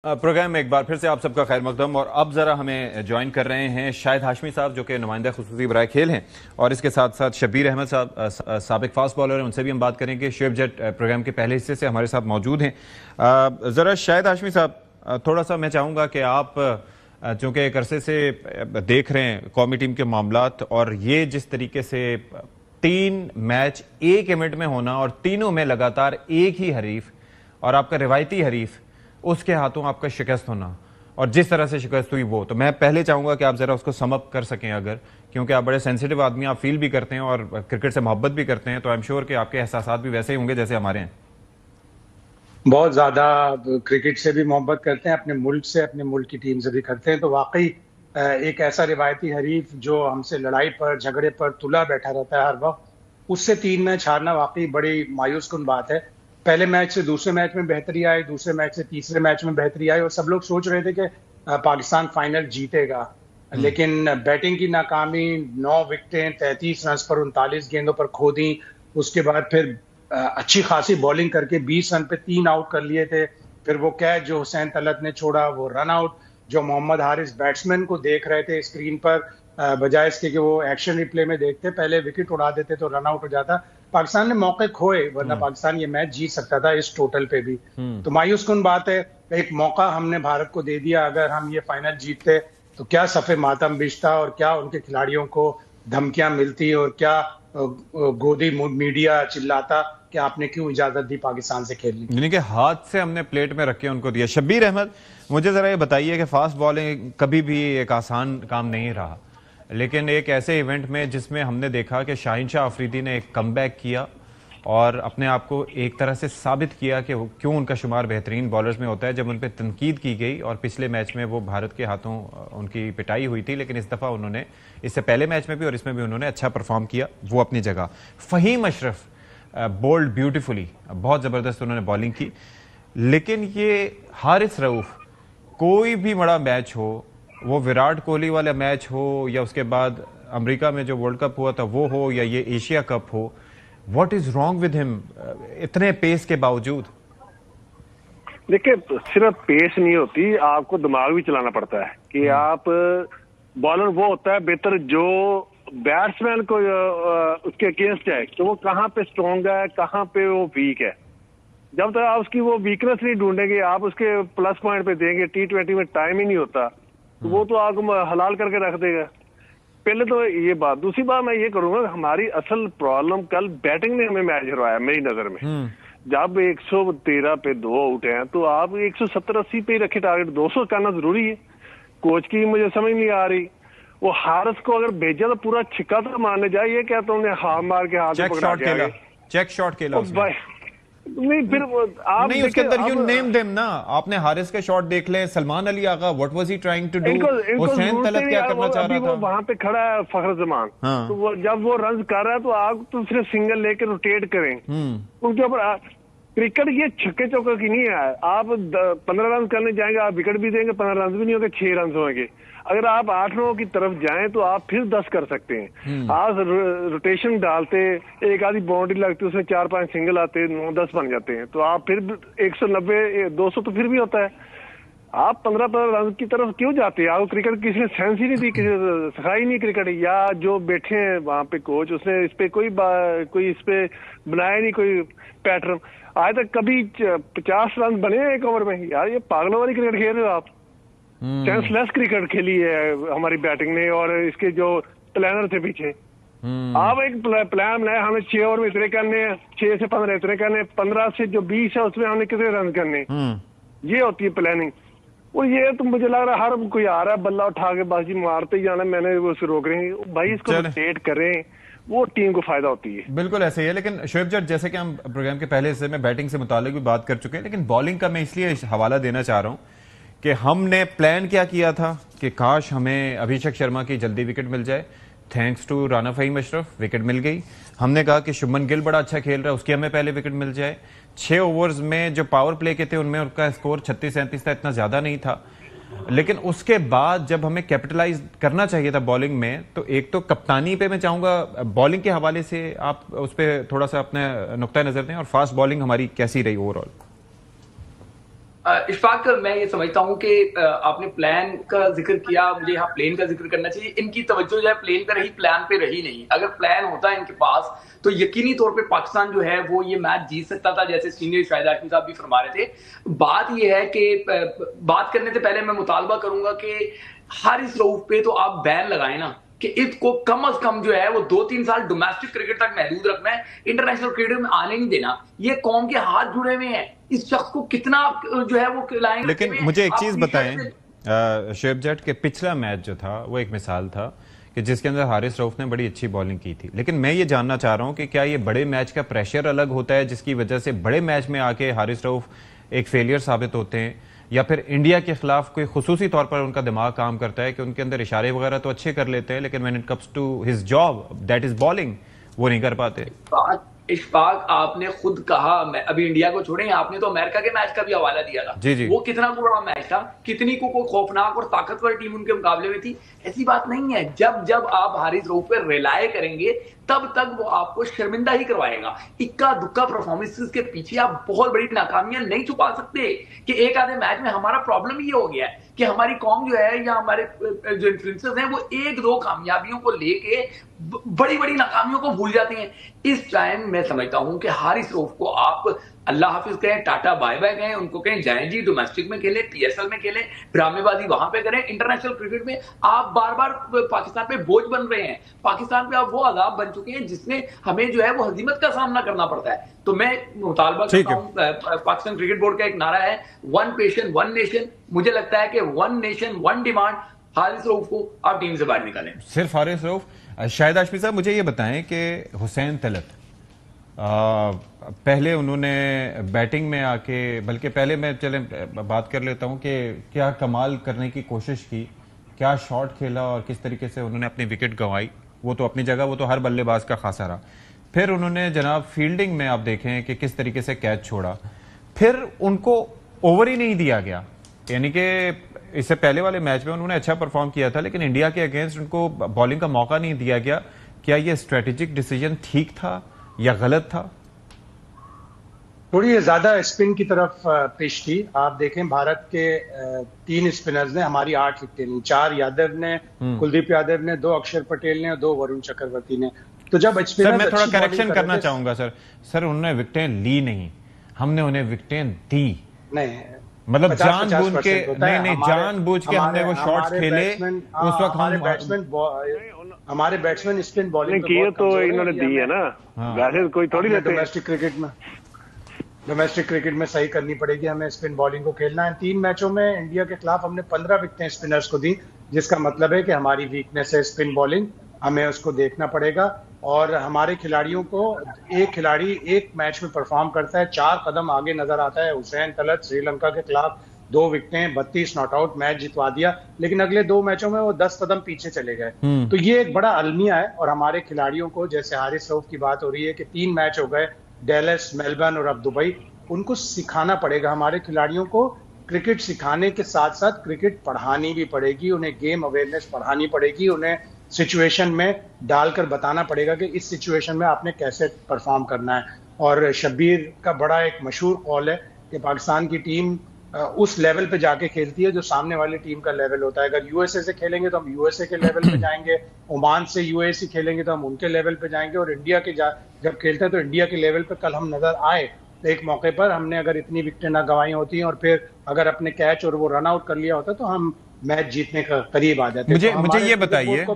Programme में एक बार फिर से आप सबका खैर मकदम। और अब जरा हमें ज्वाइन कर रहे हैं शाहिद हाशमी साहब, जो कि नुमाइंदा खुसूसी बराए खेल हैं, और इसके साथ साथ शब्बीर अहमद साहब, साबिक फास्ट बॉलर हैं, उनसे भी हम बात करेंगे। शुएब जट प्रोग्राम के पहले हिस्से से हमारे साथ मौजूद हैं। ज़रा शाहिद हाशमी साहब, थोड़ा सा मैं चाहूँगा कि आप चूँकि एक अरसे से देख रहे हैं कौमी टीम के मामलात, और ये जिस तरीके से 3 मैच एक इवेंट में होना और तीनों में लगातार एक ही हरीफ और आपका रिवायती हरीफ, उसके हाथों आपका शिकस्त होना, और जिस तरह से शिकस्त हुई वो, तो मैं पहले चाहूंगा कि आप जरा उसको समअप कर सकें अगर, क्योंकि आप बड़े सेंसिटिव आदमी, आप फील भी करते हैं और क्रिकेट से मोहब्बत भी करते हैं, तो आई एम श्योर कि आपके एहसास भी वैसे ही होंगे जैसे हमारे हैं। बहुत ज्यादा क्रिकेट से भी मोहब्बत करते हैं, अपने मुल्क से, अपने मुल्क की टीम से भी करते हैं। तो वाकई एक ऐसा रिवायती हरीफ जो हमसे लड़ाई पर, झगड़े पर तुला बैठा रहता है हर वक्त, उससे 3 मैच हारना वाकई बड़ी मायूस कुन बात है। पहले मैच से दूसरे मैच में बेहतरी आई, दूसरे मैच से तीसरे मैच में बेहतरी आई, और सब लोग सोच रहे थे कि पाकिस्तान फाइनल जीतेगा। लेकिन बैटिंग की नाकामी, 9 विकेटें 33 रन पर 39 गेंदों पर खो दी। उसके बाद फिर अच्छी खासी बॉलिंग करके 20 रन पे 3 आउट कर लिए थे। फिर वो कैच जो हुसैन तलत ने छोड़ा, वो रन आउट जो मोहम्मद हारिस बैट्समैन को देख रहे थे स्क्रीन पर, बजाय इसके कि वो एक्शन रिप्ले में देखते, पहले विकेट उड़ा देते तो रन आउट हो जाता। पाकिस्तान ने मौके खोए, वरना पाकिस्तान ये मैच जीत सकता था इस टोटल पे भी। तो मायूस कुन बात है, एक मौका हमने भारत को दे दिया। अगर हम ये फाइनल जीतते तो क्या सफे मातम बिछता, और क्या उनके खिलाड़ियों को धमकियां मिलती, और क्या गोदी मीडिया चिल्लाता कि आपने क्यों इजाजत दी पाकिस्तान से खेलने की। यानी कि हाथ से हमने प्लेट में रख के उनको दिया। शब्बीर अहमद, मुझे जरा ये बताइए कि फास्ट बॉलिंग कभी भी एक आसान काम नहीं रहा, लेकिन एक ऐसे इवेंट में जिसमें हमने देखा कि शाहीन शाह अफरीदी ने एक कमबैक किया और अपने आप को एक तरह से साबित किया कि क्यों उनका शुमार बेहतरीन बॉलर्स में होता है, जब उन पर तनकीद की गई। और पिछले मैच में वो भारत के हाथों उनकी पिटाई हुई थी, लेकिन इस दफ़ा उन्होंने, इससे पहले मैच में भी और इसमें भी उन्होंने अच्छा परफॉर्म किया, वो अपनी जगह। फ़हीम अशरफ बोल्ड ब्यूटीफुली, बहुत ज़बरदस्त उन्होंने बॉलिंग की। लेकिन ये हारिस रऊफ, कोई भी बड़ा मैच हो, वो विराट कोहली वाला मैच हो, या उसके बाद अमेरिका में जो वर्ल्ड कप हुआ था वो हो, या ये एशिया कप हो, what is wrong with him इतने पेस के बावजूद? देखिए, सिर्फ पेस नहीं होती, आपको दिमाग भी चलाना पड़ता है कि आप, बॉलर वो होता है बेहतर जो बैट्समैन को उसके अगेंस्ट है कि वो कहाँ पे स्ट्रॉन्ग है, कहाँ पे वो वीक है। जब तक आप उसकी वो वीकनेस नहीं ढूंढेंगे, आप उसके प्लस पॉइंट पे देंगे। T20 में टाइम ही नहीं होता, तो वो तो आपको हलाल करके रख देगा। पहले तो ये बात। दूसरी बात मैं ये करूंगा, हमारी असल प्रॉब्लम कल बैटिंग ने हमें मैच हरवाया मेरी नजर में। जब 113 पे 2 आउट हैं, तो आप 170-80 पे ही रखे टारगेट। 200 करना जरूरी है। कोच की मुझे समझ नहीं आ रही। वो हारिस को अगर भेजा तो पूरा छिक्का तो मारने जाए, ये क्या तुमने हाथ मार के हाथ पकड़ा के चेक शॉट खेला उसने। नहीं, फिर आप नहीं, उसके अंदर यू नेम देम ना। आपने हारिस के शॉट देख ले, Salman Ali Agha, what was he trying to do, Hussain Talat क्या करना चाह रहा था। वहां पे खड़ा है फखर जमान, तो वो जब वो रन कर रहा है तो आप तो सिर्फ सिंगल लेके रोटेट करें उनके ऊपर। क्रिकेट ये छक्के चौके की नहीं है। आप 15 रन करने जाएंगे, आप विकेट भी देंगे, 15 रन भी नहीं होंगे, 6 रन होंगे। अगर आप 8 रनों की तरफ जाएं तो आप फिर 10 कर सकते हैं। आप रोटेशन डालते, एक आधी बाउंड्री लगती, उसमें 4-5 सिंगल आते, 9-10 बन जाते हैं, तो आप फिर 190-200 तो फिर भी होता है। आप 15 रन की तरफ क्यों जाते हैं? आपको क्रिकेट किसी ने सेंस ही नहीं दी, किसी ने सिखाई नहीं क्रिकेट। या जो बैठे हैं वहां पे कोच, उसने इस पे कोई इस पे बनाया नहीं कोई पैटर्न। आज तक कभी 50 रन बने एक ओवर में? यार ये पागलों वाली क्रिकेट खेल रहे हो आप। सेंसलेस क्रिकेट खेली है हमारी बैटिंग ने, और इसके जो प्लानर थे पीछे। आप एक प्लान बनाया, हमें 6 ओवर में इतने करने हैं, 6 से 15 इतने करने, 15 से जो 20 है उसमें हमने कितने रन करने। ये होती है प्लानिंग। और ये तो मुझे लग रहा है हर कोई आ रहा है बल्ला उठा के बाजी मारते ही जाना, मैंने वो रोक रहे हैं। भाई इसको रोटेट करें, वो टीम को फायदा होती है। बिल्कुल ऐसे ही है। लेकिन शुएब जट, जैसे कि हम प्रोग्राम के पहले हिस्से में बैटिंग से मुताल्लिक भी बात कर चुके हैं, लेकिन बॉलिंग का मैं इसलिए हवाला देना चाह रहा हूं कि हमने प्लान क्या किया था कि काश हमें अभिषेक शर्मा की जल्दी विकेट मिल जाए। Thanks to Rana Faheem Ashraf wicket मिल गई। हमने कहा कि शुभमन गिल बड़ा अच्छा खेल रहा है, उसकी हमें पहले विकेट मिल जाए। 6 ओवर्स में जो पावर प्ले के थे उनमें उनका स्कोर 36-37 था, इतना ज्यादा नहीं था। लेकिन उसके बाद जब हमें कैपिटलाइज करना चाहिए था बॉलिंग में, तो एक तो कप्तानी पे मैं चाहूंगा बॉलिंग के हवाले से आप उस पर थोड़ा सा अपने नुक्ता नजर दें, और फास्ट बॉलिंग हमारी कैसी रही ओवरऑल? इशफाक, मैं ये समझता हूँ कि आपने प्लान का जिक्र किया, मुझे यहाँ प्लेन का जिक्र करना चाहिए। इनकी तवज्जो जो है प्लेन पे रही, प्लान पे रही नहीं। अगर प्लान होता है इनके पास तो यकीनी तौर पे पाकिस्तान जो है वो ये मैच जीत सकता था, जैसे सीनियर शाहिद हाशमी साहब भी फरमा रहे थे। बात ये है कि बात करने से पहले मैं मुतालबा करूंगा कि हारिस रऊफ पे तो आप बैन लगाए ना, कि इसको कम से कम जो है वो 2-3 साल डोमेस्टिक क्रिकेट तक महदूद रखना है, इंटरनेशनल क्रिकेट में आने नहीं देना। ये कौम के हाथ जुड़े हुए हैं, इस शख्स को कितना जो है वो खिलाएंगे। लेकिन मुझे एक चीज बताएं शुएब जट, के पिछला मैच जो था वो एक मिसाल था कि जिसके अंदर हारिस रऊफ ने बड़ी अच्छी बॉलिंग की थी। लेकिन मैं ये जानना चाह रहा हूं कि क्या ये बड़े मैच का प्रेशर अलग होता है जिसकी वजह से बड़े मैच में आके हारिस रऊफ एक फेलियर साबित होते हैं, या फिर इंडिया के खिलाफ कोई खुसूसी तौर पर उनका दिमाग काम करता है कि उनके अंदर इशारे वगैरह तो अच्छे कर लेते हैं लेकिन when it comes to his job that is bowling वो नहीं कर पाते। इशफाक, आपने खुद कहा, अभी इंडिया को छोड़ें, आपने तो अमेरिका के मैच का भी हवाला दिया था। जी जी। वो कितना बड़ा मैच था, कितनी को खौफनाक और ताकतवर टीम उनके मुकाबले में थी। ऐसी बात नहीं है। जब जब आप हारिस रऊफ पे रिलाय करेंगे तब तक वो आपको शर्मिंदा ही करवाएगा। इक्का दुक्का परफॉर्मेंसेस के पीछे आप बहुत बड़ी नाकामियां नहीं छुपा सकते कि एक आधे मैच में हमारा प्रॉब्लम ये हो गया है कि हमारी कौम जो है या हमारे जो इन्फ्लुएंसर्स हैं वो एक दो कामयाबियों को लेके बड़ी बड़ी नाकामियों को भूल जाते हैं। इस टाइम मैं समझता हूं कि हारिस रऊफ को आप अल्लाह हाफिज कहें, टाटा बाय बाय कहें, उनको कहें जाएं जी, डोमेस्टिक में खेलें, पीएसएल में खेलें, ड्रामेबाजी वहां पे करें। इंटरनेशनल क्रिकेट में आप बार बार पाकिस्तान पे बोझ बन रहे हैं। पाकिस्तान पे आप वो अजाब बन चुके हैं जिसमें हमें जो है वो हजीमत का सामना करना पड़ता है। तो मैं मुतालबा करता हूं, पाकिस्तान क्रिकेट बोर्ड का एक नारा है, वन पेशन वन नेशन। मुझे लगता है कि one nation one demand, Haris Rauf को आप टीम से बाहर निकालें। सिर्फ हारिस रऊफ। शाहिद हाशमी साहब, मुझे ये बताएं कि हुसैन तलत पहले उन्होंने बैटिंग में आके, बल्कि पहले मैं चले बात कर लेता हूं कि क्या कमाल करने की कोशिश की, क्या शॉट खेला और किस तरीके से उन्होंने अपनी विकेट गंवाई। वो तो अपनी जगह, वो तो हर बल्लेबाज का खासा रहा। फिर उन्होंने जनाब फील्डिंग में आप देखें कि किस तरीके से कैच छोड़ा, फिर उनको ओवर ही नहीं दिया गया। यानी कि इससे पहले वाले मैच में उन्होंने अच्छा परफॉर्म किया था लेकिन इंडिया के अगेंस्ट उनको बॉलिंग का मौका नहीं दिया गया। क्या यह स्ट्रेटेजिक डिसीजन ठीक था या गलत था? थोड़ी ज्यादा स्पिन की तरफ पिच थी। आप देखें भारत के 3 स्पिनर्स ने हमारी 8 विकेटें ली, 4 यादव ने, कुलदीप यादव ने, 2 अक्षर पटेल ने और 2 वरुण चक्रवर्ती ने। तो जब सर मैं थोड़ा करेक्शन करना चाहूंगा सर उन्होंने विकेटें ली नहीं, हमने उन्हें विकेटें दी। नहीं, मतलब जानबूझ के नहीं जानबूझ के हमने वो शॉट्स खेले। उस वक्त हमारे बैट्समैन स्पिन बॉलिंग किए तो इन्होंने दी है ना, वैसे कोई थोड़ी डोमेस्टिक क्रिकेट में सही करनी पड़ेगी, हमें स्पिन बॉलिंग को खेलना है। 3 मैचों में इंडिया के खिलाफ हमने 15 विकेटें स्पिनर्स को दी, जिसका मतलब है कि हमारी वीकनेस है स्पिन बॉलिंग, हमें उसको देखना पड़ेगा। और हमारे खिलाड़ियों को, एक खिलाड़ी एक मैच में परफॉर्म करता है 4 कदम आगे नजर आता है। हुसैन तलत श्रीलंका के खिलाफ 2 विकेटें, 32 नॉट आउट, मैच जितवा दिया, लेकिन अगले 2 मैचों में वो 10 कदम पीछे चले गए। तो ये एक बड़ा अलमिया है। और हमारे खिलाड़ियों को, जैसे हारिस रऊफ की बात हो रही है कि 3 मैच हो गए, डेलस, मेलबर्न और अब दुबई, उनको सिखाना पड़ेगा। हमारे खिलाड़ियों को क्रिकेट सिखाने के साथ साथ क्रिकेट पढ़ानी भी पड़ेगी, उन्हें गेम अवेयरनेस पढ़ानी पड़ेगी, उन्हें सिचुएशन में डालकर बताना पड़ेगा कि इस सिचुएशन में आपने कैसे परफॉर्म करना है। और शब्बीर का बड़ा एक मशहूर कॉल है कि पाकिस्तान की टीम उस लेवल पे जाके खेलती है जो सामने वाली टीम का लेवल होता है। अगर यूएसए से खेलेंगे तो हम यूएसए के लेवल पे जाएंगे, ओमान से यूएई खेलेंगे तो हम उनके लेवल पे जाएंगे, और इंडिया के जब खेलते हैं तो इंडिया के लेवल पे कल हम नजर आए। तो एक मौके पर हमने अगर इतनी विकेटें ना गंवाई होती और फिर अगर अपने कैच और वो रन आउट कर लिया होता तो हम मैच जीतने का करीब आ जाते। मुझे ये बताइए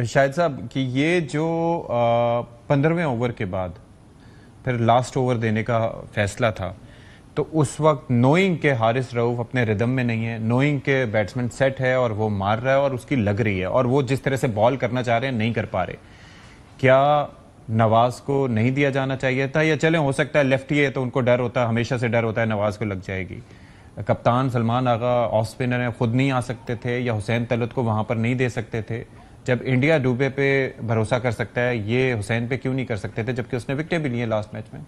शाहिद साहब कि ये जो 15वें ओवर के बाद फिर लास्ट ओवर देने का फैसला था, तो उस वक्त नोइंग के हारिस रऊफ अपने रिदम में नहीं है, नोइंग के बैट्समैन सेट है और वो मार रहा है और उसकी लग रही है और वो जिस तरह से बॉल करना चाह रहे हैं नहीं कर पा रहे, क्या नवाज को नहीं दिया जाना चाहिए था? या चले हो सकता है लेफ्टी है तो उनको डर होता है, हमेशा से डर होता है नवाज को लग जाएगी। कप्तान सलमान आगा ऑफ स्पिनर है, खुद नहीं आ सकते थे, या हुसैन तलत को वहां पर नहीं दे सकते थे? जब इंडिया डूबे पे भरोसा कर सकता है, ये हुसैन पे क्यों नहीं कर सकते थे जबकि उसने विकेटें भी ली है लास्ट मैच में?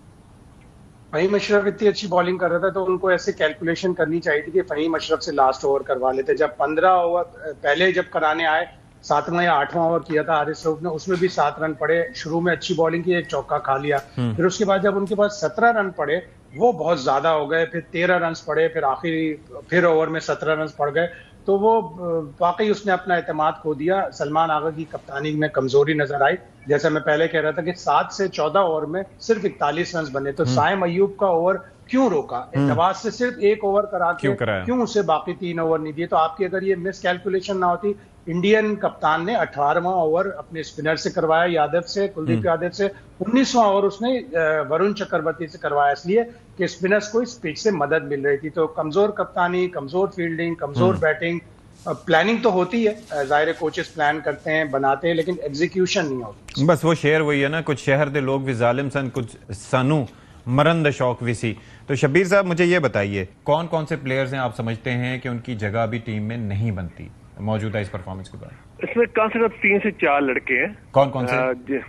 फहीम अशरफ इतनी अच्छी बॉलिंग कर रहा था तो उनको ऐसे कैलकुलेशन करनी चाहिए थी कि फहीम अशरफ से लास्ट ओवर करवा लेते। जब 15 ओवर पहले जब कराने आए, 7वां या 8वां ओवर किया था हारिस रऊफ ने, उसमें भी 7 रन पड़े। शुरू में अच्छी बॉलिंग की, एक चौका खा लिया। फिर उसके बाद जब उनके पास 17 रन पड़े वो बहुत ज्यादा हो गए। फिर 13 रन पड़े, फिर आखिरी फिर ओवर में 17 रन पड़ गए, तो वो वाकई उसने अपना एतमाद खो दिया। सलमान आगा की कप्तानी में कमजोरी नजर आई। जैसे मैं पहले कह रहा था कि 7 से 14 ओवर में सिर्फ 41 रन बने, तो साइम अयूब का ओवर क्यों रोका? नवाज से सिर्फ 1 ओवर करा के क्यों उसे बाकी 3 ओवर नहीं दिए? तो आपकी अगर ये मिस कैलकुलेशन ना होती, इंडियन कप्तान ने 18वां ओवर अपने स्पिनर से करवाया, यादव से, कुलदीप यादव से। 19वां ओवर उसने वरुण चक्रवर्ती से करवाया, इसलिए कि स्पिनर्स को इस पिच से मदद मिल रही थी। तो कमजोर कप्तानी, कमजोर फील्डिंग, कमजोर बैटिंग। प्लानिंग तो होती है, ज़ाहिर कोचेस प्लान करते हैं, बनाते हैं, लेकिन एग्जीक्यूशन नहीं होती। बस वो शेर वही है ना, कुछ शहर दे लोग भी जालिम सन, कुछ सानू मरंद शौक विसी। तो शब्बीर साहब मुझे ये बताइए, कौन कौन से प्लेयर्स हैं आप समझते हैं कि उनकी जगह भी टीम में नहीं बनती मौजूदा इस परफॉर्मेंस के बाद? इसमें कम से कम 3 से 4 लड़के हैं। कौन कौन से?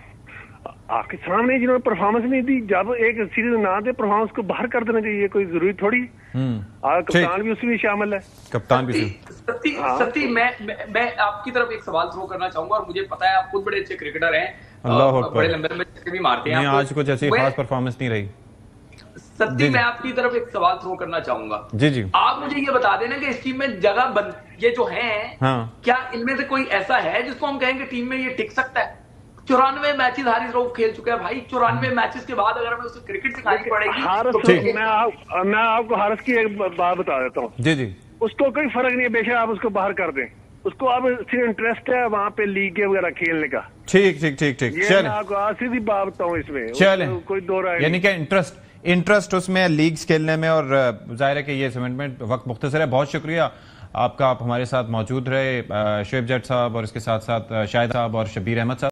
आपके सामने जिन्होंने परफॉर्मेंस नहीं दी, जब एक सीरीज ना दे परफॉर्मेंस को बाहर कर देना चाहिए, कोई जरूरी थोड़ी। कप्तान भी उसमें शामिल है, कप्तान भी। सत्ती मैं आपकी तरफ एक सवाल थ्रो करना चाहूंगा, और मुझे पता है आप खुद बड़े अच्छे क्रिकेटर हैं, बड़े लंबे लंबे भी मारते हैं। आज कुछ ऐसी खास परफॉर्मेंस नहीं रही। सत्ती, मैं आपकी तरफ एक सवाल थ्रो करना चाहूंगा। जी जी, आप मुझे ये बता देना कि इस टीम में जगह ये जो हैं, क्या इनमें से कोई ऐसा है जिसको हम कहेंगे टीम में ये टिक सकता है? 94 मैचेस हारिस रऊफ खेल चुका है भाई। 94 मैचेस के बाद अगर हमें उसे क्रिकेट सिखानी पड़ेगी तो मैं आपको हारिस की एक बात बता देता हूँ। जी जी, उसको कोई फर्क नहीं है, बेशक आप उसको बाहर कर दें, उसको अब सिर्फ इंटरेस्ट है वहाँ पे लीग के वगैरह खेलने का। ठीक ठीक ठीक ठीक, चलें, आपको आज सीधी बात बताऊँ इसमें, चलें, कोई दो राय यानी कि इंटरेस्ट उसमें लीग्स खेलने में, और जाहिर है कि ये कमिटमेंट वक्त मुख्तसर है। बहुत शुक्रिया आपका, आप हमारे साथ मौजूद रहे, शुएब जट साहब और इसके साथ साथ शाहिद साहब और शब्बीर अहमद साहब।